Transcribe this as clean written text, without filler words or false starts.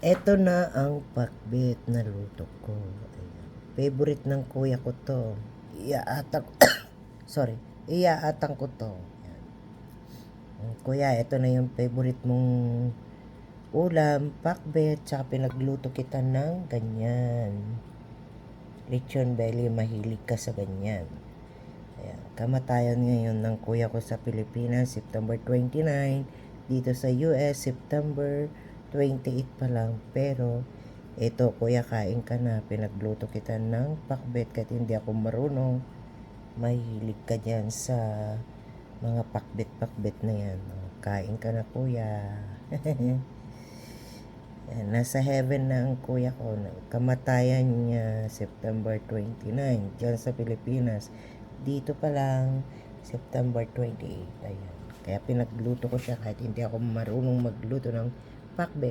Eto na ang pakbet na luto ko. Ayan. Favorite ng kuya ko to. Iaatang, sorry, iaatang ko to. Ayan. Kuya, eto na yung favorite mong ulam, pakbet, tsaka pinagluto kita ng ganyan. Lechon belly, mahilig ka sa ganyan. Ayan. Kamatayan ngayon ng kuya ko sa Pilipinas, September 29. Dito sa US, September 28 pa lang. Pero, ito kuya, kain ka na. Pinagluto kita ng pakbet kahit hindi ako marunong. Mahilig ka dyan sa mga pakbet-pakbet na yan. Kain ka na kuya. Yan, nasa heaven na ang kuya ko. Kamatayan niya September 29 dyan sa Pilipinas. Dito pa lang September 28. Ayan. Kaya pinagluto ko siya kahit hindi ako marunong magluto ng pakbet.